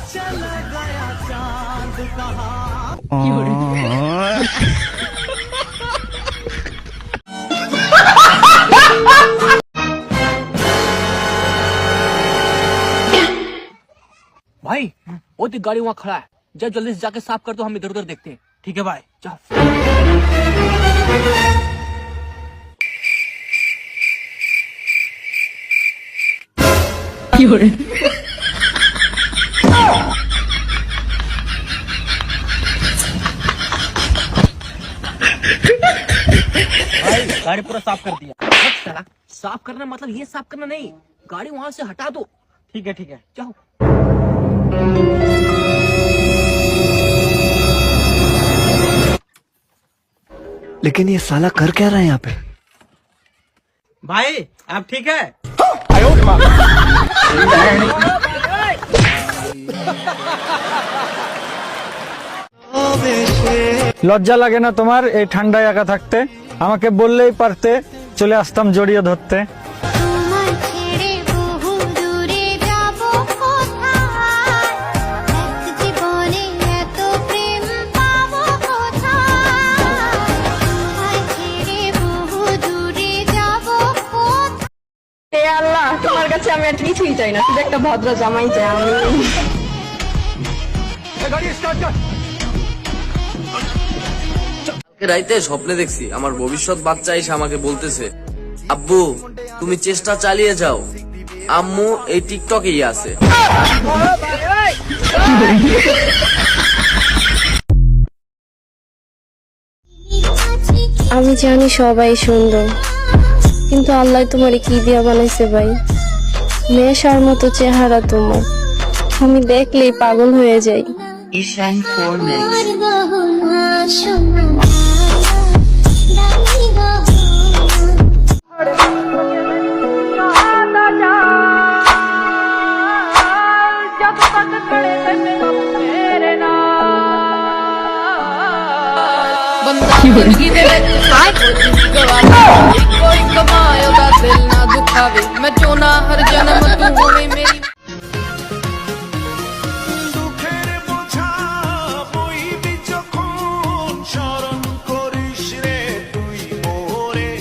चला गया चांद कहाँ। भाई वो तो गाड़ी वहाँ खड़ा है, जब जल्दी से जाके साफ कर दो, हम इधर उधर देखते हैं। ठीक है भाई, जाओ। भाई गाड़ी पूरा साफ कर दिया। साफ करना मतलब ये साफ करना नहीं, गाड़ी वहां से हटा दो। ठीक है जाओ। लेकिन ये साला कर क्या रहा है यहाँ पे? भाई आप ठीक है? লজ্জা লাগে না তোমার এই ঠান্ডায় একা থাকতে? আমাকে বললেই পারতে, চলে আসতাম জড়িয়ে ধরতে। আল্লাহ, তোমার কাছে আমি আর কিছুই চাই না, শুধু একটা ভদ্র জামাই চাই আমি। রাইতে স্বপ্নে দেখছি আমার ভবিষ্যৎ বাচ্চা এসে আমাকে বলতেছে, আব্বু তুমি চেষ্টা চালিয়ে যাও, আম্মু এই টিকটকেই আছে। আমি জানি সবাই সুন্দর, কিন্তু আল্লাহ তোমারে কি দিয়া বানাইছে ভাই। নেশার মতো চেহারা তোমার, আমি দেখলেই পাগল হয়ে যাই। कोई कमाए दा दिल ना दुखावे, मैं चोना हर जन्म तू होवे मेरी। দুঃখের বোঝা বইবি যখন স্মরণ করিস রে তুই মোরে,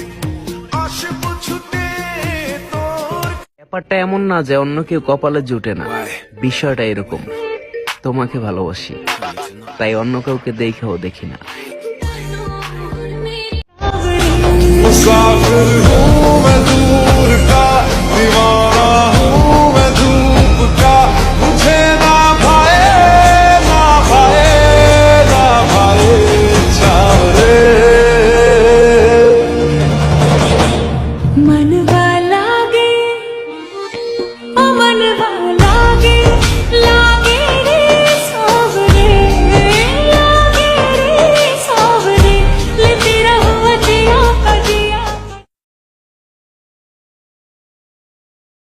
আসবো ছুটে তোর। ব্যাপারটা এমন না যে অন্য কেউ কপালে জুটে না, বিষয়টা এরকম, তোমাকে ভালোবাসি তাই অন্য কাউকে দেখেও দেখি না।